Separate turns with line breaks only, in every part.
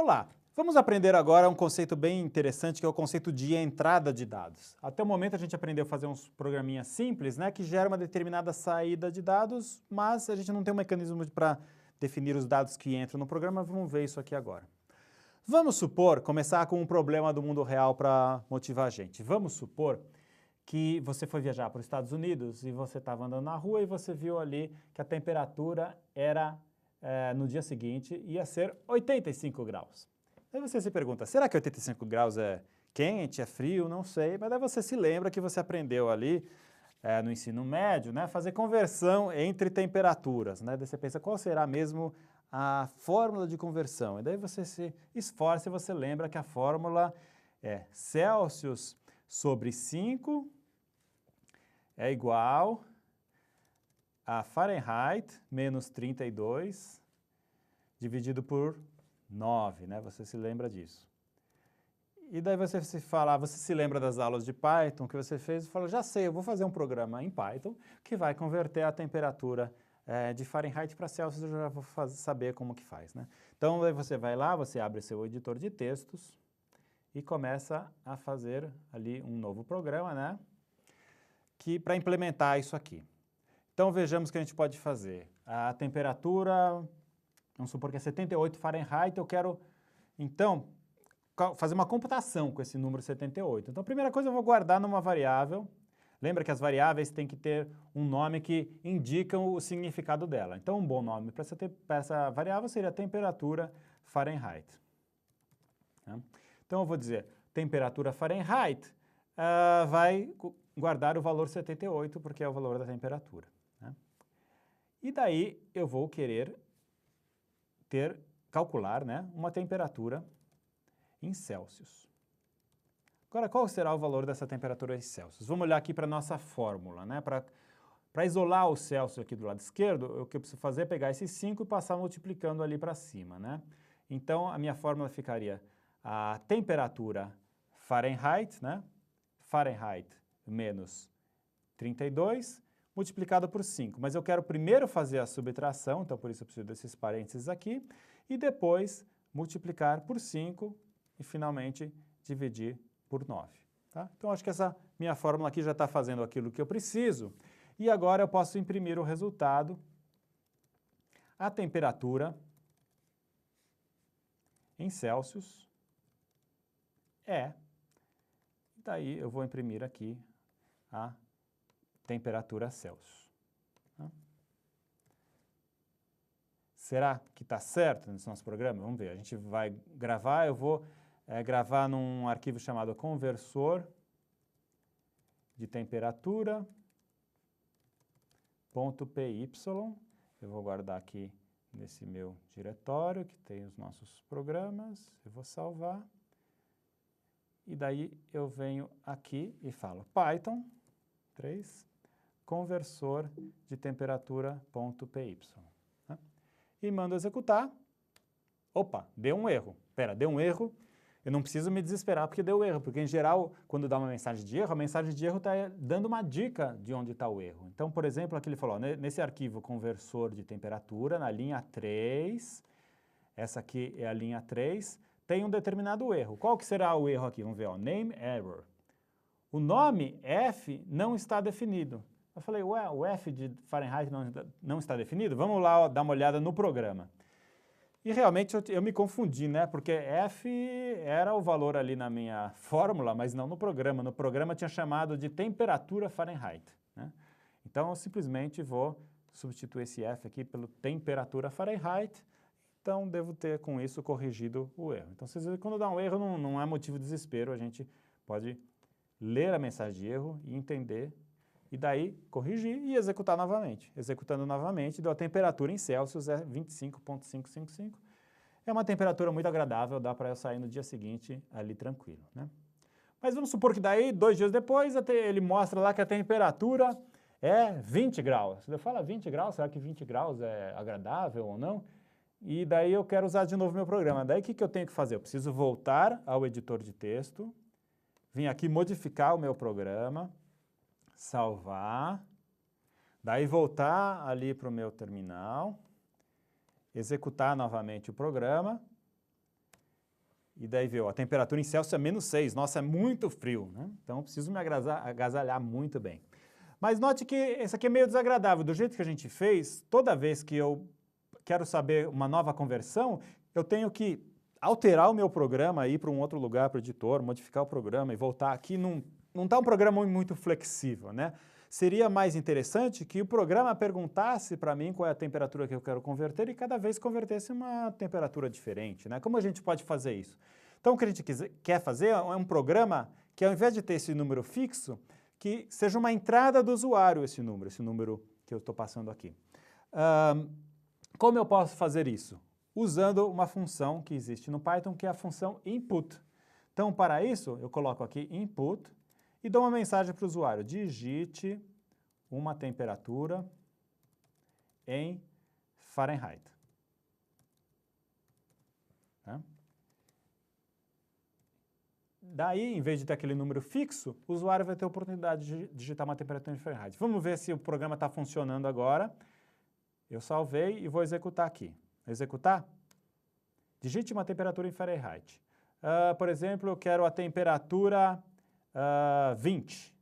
Olá, vamos aprender agora um conceito bem interessante que é o conceito de entrada de dados. Até o momento a gente aprendeu a fazer uns programinhas simples, né, que geram uma determinada saída de dados, mas a gente não tem um mecanismo para definir os dados que entram no programa, vamos ver isso aqui agora. Vamos supor, começar com um problema do mundo real para motivar a gente. Vamos supor que você foi viajar para os Estados Unidos e você estava andando na rua e você viu ali que a temperatura era, no dia seguinte, ia ser 85 graus. Aí você se pergunta, será que 85 graus é quente, é frio? Não sei, mas daí você se lembra que você aprendeu ali no ensino médio, né, fazer conversão entre temperaturas, né? Daí você pensa, qual será mesmo a fórmula de conversão? E daí você se esforça e você lembra que a fórmula é Celsius sobre 5 é igual a Fahrenheit menos 32 dividido por 9, né? Você se lembra disso. E daí você se lembra das aulas de Python que você fez e fala, já sei, eu vou fazer um programa em Python que vai converter a temperatura de Fahrenheit para Celsius, eu já vou saber como que faz, né? Então, daí você vai lá, você abre seu editor de textos e começa a fazer ali um novo programa, né? Que para implementar isso aqui. Então, vejamos o que a gente pode fazer. A temperatura, vamos supor que é 78 Fahrenheit, eu quero, então, fazer uma computação com esse número 78. Então, a primeira coisa eu vou guardar numa variável. Lembra que as variáveis têm que ter um nome que indica o significado dela. Então, um bom nome para essa variável seria temperatura Fahrenheit. Então, eu vou dizer, temperatura Fahrenheit vai guardar o valor 78, porque é o valor da temperatura. Né? E daí, eu vou querer calcular, né, uma temperatura em Celsius. Agora, qual será o valor dessa temperatura em Celsius? Vamos olhar aqui para a nossa fórmula, né? Para isolar o Celsius aqui do lado esquerdo, o que eu preciso fazer é pegar esses 5 e passar multiplicando ali para cima, né? Então, a minha fórmula ficaria a temperatura Fahrenheit, né? Fahrenheit menos 32, multiplicado por 5. Mas eu quero primeiro fazer a subtração, então por isso eu preciso desses parênteses aqui, e depois multiplicar por 5 e finalmente dividir por 9. Tá? Então, acho que essa minha fórmula aqui já está fazendo aquilo que eu preciso. E agora eu posso imprimir o resultado. A temperatura em Celsius é... Daí eu vou imprimir aqui a temperatura Celsius. Tá? Será que está certo nesse nosso programa? Vamos ver. A gente vai gravar, eu vou gravar num arquivo chamado conversor de temperatura.py. Eu vou guardar aqui nesse meu diretório, que tem os nossos programas. Eu vou salvar. E daí eu venho aqui e falo Python 3, conversor de temperatura.py. Né? E mando executar. Opa, deu um erro. Espera, deu um erro. Eu não preciso me desesperar porque deu erro, porque em geral, quando dá uma mensagem de erro, a mensagem de erro está dando uma dica de onde está o erro. Então, por exemplo, aqui ele falou, nesse arquivo conversor de temperatura, na linha 3, essa aqui é a linha 3, tem um determinado erro. Qual que será o erro aqui? Vamos ver, ó, name error. O nome F não está definido. Eu falei, ué, o F de Fahrenheit não está definido? Vamos lá dar uma olhada no programa. E realmente eu me confundi, né? Porque F era o valor ali na minha fórmula, mas não no programa. No programa tinha chamado de temperatura Fahrenheit. Né? Então eu simplesmente vou substituir esse F aqui pelo temperatura Fahrenheit. Então devo ter com isso corrigido o erro. Então vocês veem que quando dá um erro não é motivo de desespero, a gente pode ler a mensagem de erro e entender, e daí corrigir e executar novamente. Executando novamente, deu a temperatura em Celsius, é 25,555. É uma temperatura muito agradável, dá para eu sair no dia seguinte ali tranquilo. Né? Mas vamos supor que daí, 2 dias depois, ele mostra lá que a temperatura é 20 graus. Você fala 20 graus, será que 20 graus é agradável ou não? E daí eu quero usar de novo meu programa. Daí o que eu tenho que fazer? Eu preciso voltar ao editor de texto, vim aqui modificar o meu programa, salvar, daí voltar ali para o meu terminal, executar novamente o programa E daí viu, a temperatura em Celsius é -6. Nossa, é muito frio, né? Então eu preciso me agasalhar muito bem. Mas note que esse aqui é meio desagradável. Do jeito que a gente fez, toda vez que eu quero saber uma nova conversão, eu tenho que alterar o meu programa, ir para um outro lugar para o editor, modificar o programa e voltar aqui. Não está um programa muito flexível, né? Seria mais interessante que o programa perguntasse para mim qual é a temperatura que eu quero converter e cada vez convertesse uma temperatura diferente, né? Como a gente pode fazer isso? Então, o que a gente quer fazer é um programa que, ao invés de ter esse número fixo, que seja uma entrada do usuário esse número que eu estou passando aqui. Como eu posso fazer isso? Usando uma função que existe no Python, que é a função input. Então, para isso, eu coloco aqui input e dou uma mensagem para o usuário. Digite uma temperatura em Fahrenheit. Tá? Daí, em vez de ter aquele número fixo, o usuário vai ter a oportunidade de digitar uma temperatura em Fahrenheit. Vamos ver se o programa está funcionando agora. Eu salvei e vou executar aqui. Executar? Digite uma temperatura em Fahrenheit. Por exemplo, eu quero a temperatura 20.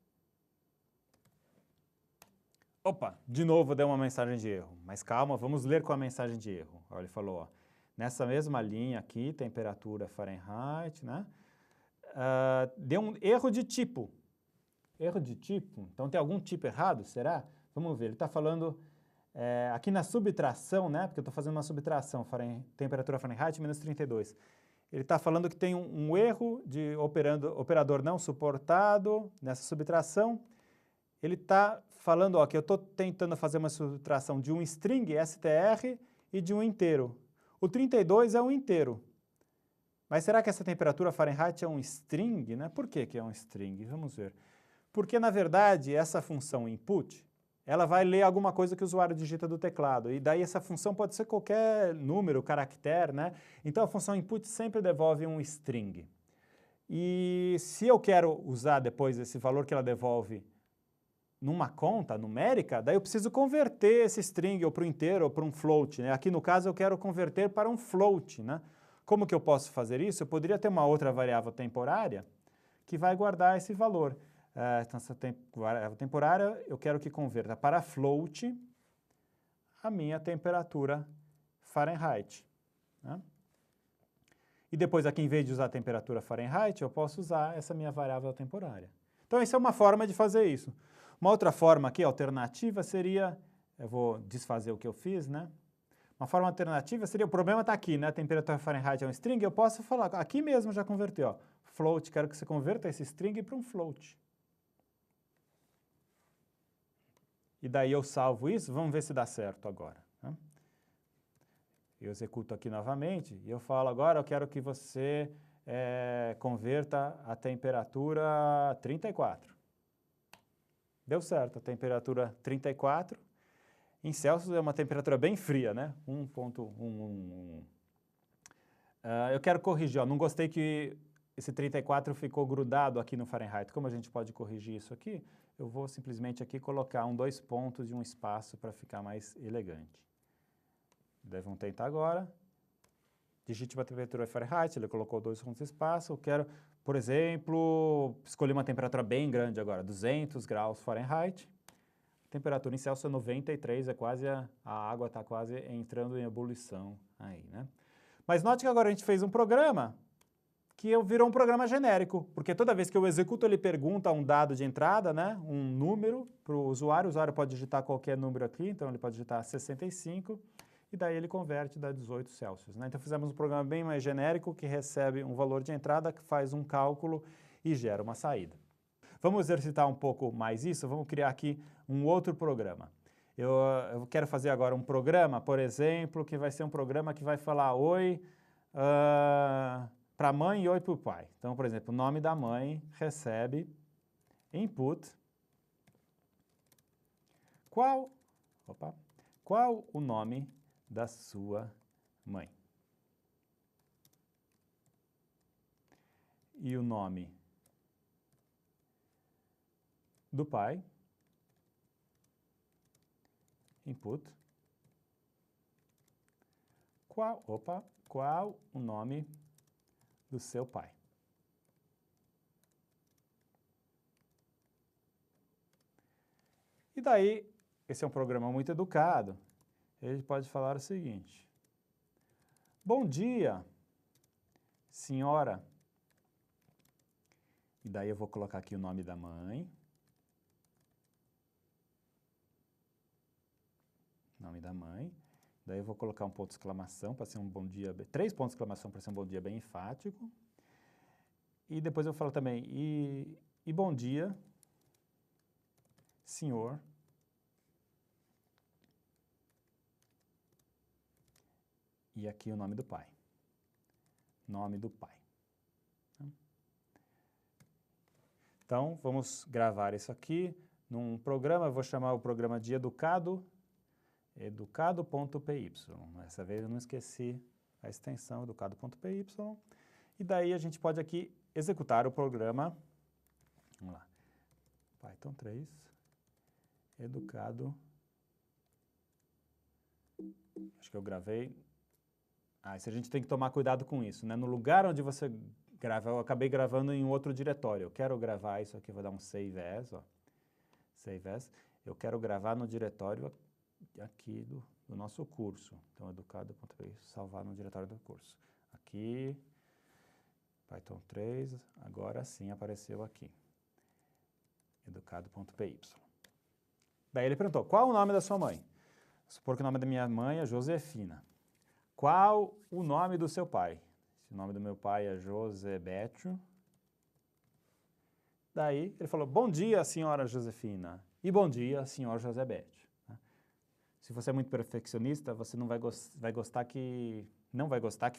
Opa, de novo deu uma mensagem de erro. Mas calma, vamos ler com a mensagem de erro. Olha, ele falou, ó, nessa mesma linha aqui, temperatura Fahrenheit, né? Deu um erro de tipo. Erro de tipo? Então tem algum tipo errado, será? Vamos ver, ele está falando aqui na subtração, né? Porque eu estou fazendo uma subtração, temperatura Fahrenheit menos 32. Ele está falando que tem um erro de operador não suportado nessa subtração. Ele está falando ó, que eu estou tentando fazer uma subtração de um string, str, e de um inteiro. O 32 é um inteiro. Mas será que essa temperatura Fahrenheit é um string? Né? Por que é um string? Vamos ver. Porque, na verdade, essa função input, ela vai ler alguma coisa que o usuário digita do teclado. E daí essa função pode ser qualquer número, caractere, né? Então a função input sempre devolve um string. E se eu quero usar depois esse valor que ela devolve numa conta numérica, daí eu preciso converter esse string ou para um inteiro ou para um float, né? Aqui no caso eu quero converter para um float, né? Como que eu posso fazer isso? Eu poderia ter uma outra variável temporária que vai guardar esse valor. Então, essa variável temporária, eu quero que converta para float a minha temperatura Fahrenheit. Né? E depois aqui, em vez de usar a temperatura Fahrenheit, eu posso usar essa minha variável temporária. Então, essa é uma forma de fazer isso. Uma outra forma aqui, alternativa, seria... Eu vou desfazer o que eu fiz, né? Uma forma alternativa seria... O problema está aqui, né? A temperatura Fahrenheit é um string. Eu posso falar... Aqui mesmo já converteu, ó. Float, quero que você converta esse string para um float. E daí eu salvo isso. Vamos ver se dá certo agora. Né? Eu executo aqui novamente e eu falo agora, eu quero que você converta a temperatura 34. Deu certo, a temperatura 34. Em Celsius é uma temperatura bem fria, né? 1.111. Eu quero corrigir, ó, não gostei que esse 34 ficou grudado aqui no Fahrenheit. Como a gente pode corrigir isso aqui? Eu vou simplesmente aqui colocar 2 pontos e um espaço para ficar mais elegante. Daí vamos tentar agora. Digite uma temperatura Fahrenheit, ele colocou 2 pontos de espaço. Eu quero, por exemplo, escolher uma temperatura bem grande agora, 200 graus Fahrenheit. A temperatura em Celsius é 93, a água está quase entrando em ebulição aí, né? Mas note que agora a gente fez um programa que virou um programa genérico, porque toda vez que eu executo, ele pergunta um dado de entrada, né, um número para o usuário pode digitar qualquer número aqui, então ele pode digitar 65, e daí ele converte, dá 18 Celsius. Né? Então fizemos um programa bem mais genérico, que recebe um valor de entrada, que faz um cálculo e gera uma saída. Vamos exercitar um pouco mais isso, vamos criar aqui um outro programa. Eu quero fazer agora um programa, por exemplo, que vai ser um programa que vai falar oi... para a mãe e oi para o pai. Então, por exemplo, o nome da mãe recebe input. Qual o nome da sua mãe? E o nome do pai? Input. Qual o nome do seu pai. E daí, esse é um programa muito educado, ele pode falar o seguinte: bom dia, senhora. E daí eu vou colocar aqui o nome da mãe. Nome da mãe. Daí eu vou colocar um ponto de exclamação para ser um bom dia, 3 pontos de exclamação para ser um bom dia bem enfático. E depois eu falo também, e bom dia, senhor. E aqui o nome do pai. Nome do pai. Então, vamos gravar isso aqui num programa, eu vou chamar o programa de educado, educado.py. Dessa vez eu não esqueci a extensão educado.py. E daí a gente pode aqui executar o programa. Vamos lá. Python 3, educado. Acho que eu gravei. Isso a gente tem que tomar cuidado com isso, né? No lugar onde você grava, eu acabei gravando em outro diretório. Eu quero gravar isso aqui, vou dar um save as, ó. Save as. Eu quero gravar no diretório aqui do nosso curso. Então, educado.py, salvar no diretório do curso. Aqui, Python 3, agora sim apareceu aqui. Educado.py. Daí ele perguntou, qual o nome da sua mãe? Vou supor que o nome da minha mãe é Josefina. Qual o nome do seu pai? O nome do meu pai é José Bétio. Daí ele falou, bom dia, senhora Josefina. E bom dia, senhor José Bétio. Se você é muito perfeccionista, você não vai gostar que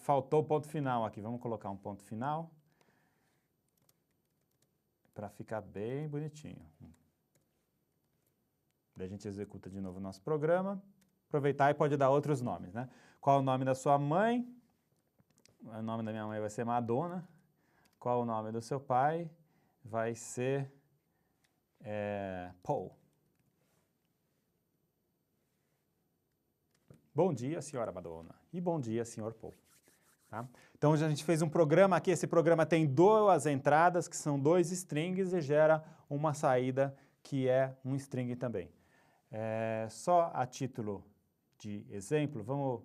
faltou o ponto final aqui. Vamos colocar um ponto final para ficar bem bonitinho. Daí a gente executa de novo o nosso programa. Aproveitar e pode dar outros nomes, né? Qual o nome da sua mãe? O nome da minha mãe vai ser Madonna. Qual o nome do seu pai? Vai ser Paul. Bom dia, senhora Madonna. E bom dia, senhor Paul. Tá? Então, a gente fez um programa aqui. Esse programa tem 2 entradas, que são 2 strings, e gera uma saída, que é um string também. Só a título de exemplo, vamos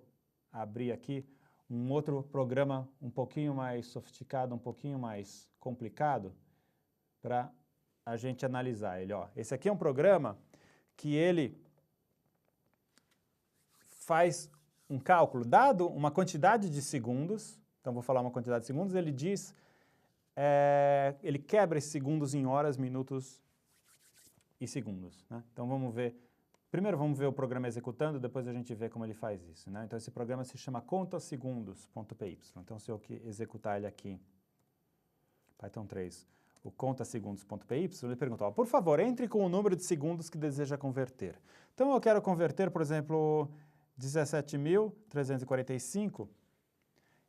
abrir aqui um outro programa um pouquinho mais sofisticado, um pouquinho mais complicado, para a gente analisar ele. Esse aqui é um programa que ele faz um cálculo, dado uma quantidade de segundos, então vou falar uma quantidade de segundos, ele diz, ele quebra esses segundos em horas, minutos e segundos, né? Então vamos ver, primeiro vamos ver o programa executando, depois a gente vê como ele faz isso, né? Então esse programa se chama contasegundos.py. Então se eu executar ele aqui, Python 3, o contasegundos.py, ele pergunta, por favor, entre com o número de segundos que deseja converter. Então eu quero converter, por exemplo, 17.345,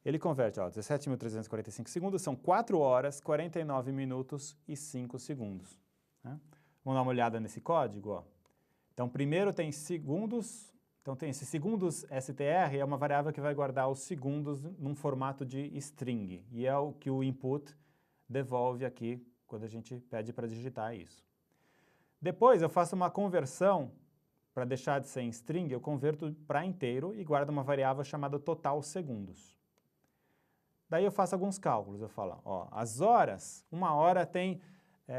ele converte, 17.345 segundos, são 4 horas, 49 minutos e 5 segundos. Né? Vamos dar uma olhada nesse código, Então, primeiro tem segundos, então tem esse segundos str, é uma variável que vai guardar os segundos num formato de string, e é o que o input devolve aqui quando a gente pede para digitar isso. Depois eu faço uma conversão, para deixar de ser em string, eu converto para inteiro e guardo uma variável chamada total segundos. Daí eu faço alguns cálculos, eu falo, as horas, uma hora tem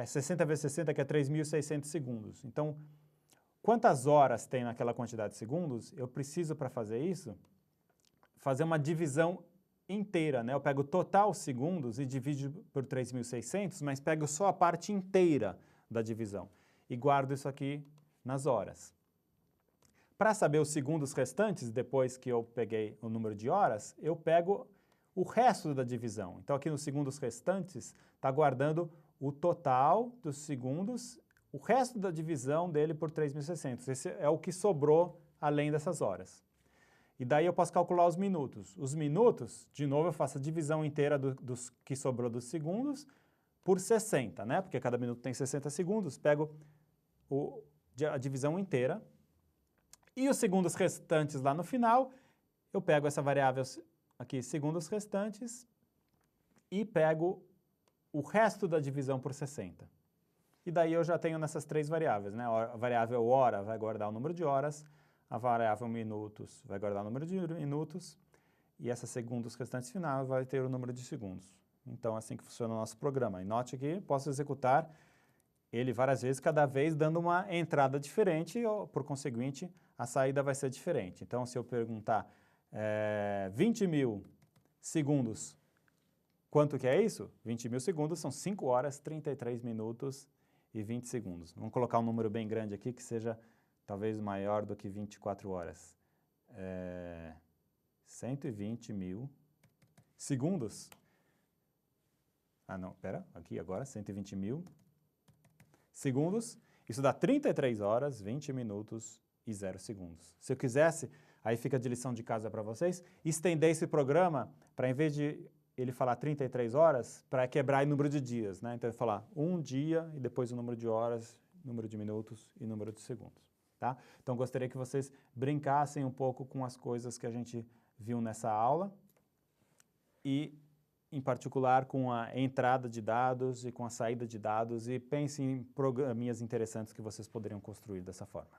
60 vezes 60, que é 3.600 segundos. Então, quantas horas tem naquela quantidade de segundos? Eu preciso, para fazer isso, fazer uma divisão inteira, né? Eu pego total segundos e divido por 3.600, mas pego só a parte inteira da divisão e guardo isso aqui nas horas. Para saber os segundos restantes, depois que eu peguei o número de horas, eu pego o resto da divisão. Então, aqui nos segundos restantes, está guardando o total dos segundos, o resto da divisão dele por 3.600. Esse é o que sobrou além dessas horas. E daí eu posso calcular os minutos. Os minutos, de novo, eu faço a divisão inteira dos que sobrou dos segundos por 60, né? Porque cada minuto tem 60 segundos. Pego a divisão inteira. E os segundos restantes lá no final, eu pego essa variável aqui, segundos restantes, e pego o resto da divisão por 60. E daí eu já tenho nessas três variáveis, né? A variável hora vai guardar o número de horas, a variável minutos vai guardar o número de minutos, e essa segundos restantes final vai ter o número de segundos. Então, é assim que funciona o nosso programa. E note que posso executar ele várias vezes, cada vez dando uma entrada diferente, e, por conseguinte, a saída vai ser diferente. Então, se eu perguntar 20 mil segundos, quanto que é isso? 20 mil segundos são 5 horas, 33 minutos e 20 segundos. Vamos colocar um número bem grande aqui, que seja talvez maior do que 24 horas. 120 mil segundos. Ah, não, pera, aqui agora, 120 mil segundos. Isso dá 33 horas, 20 minutos e 0 segundos. Se eu quisesse, aí fica de lição de casa para vocês, estender esse programa para, em vez de ele falar 33 horas, para quebrar em número de dias, né? Então, ele falar um dia e depois o número de horas, número de minutos e número de segundos, tá? Então, gostaria que vocês brincassem um pouco com as coisas que a gente viu nessa aula e, em particular, com a entrada de dados e com a saída de dados, e pensem em programinhas interessantes que vocês poderiam construir dessa forma.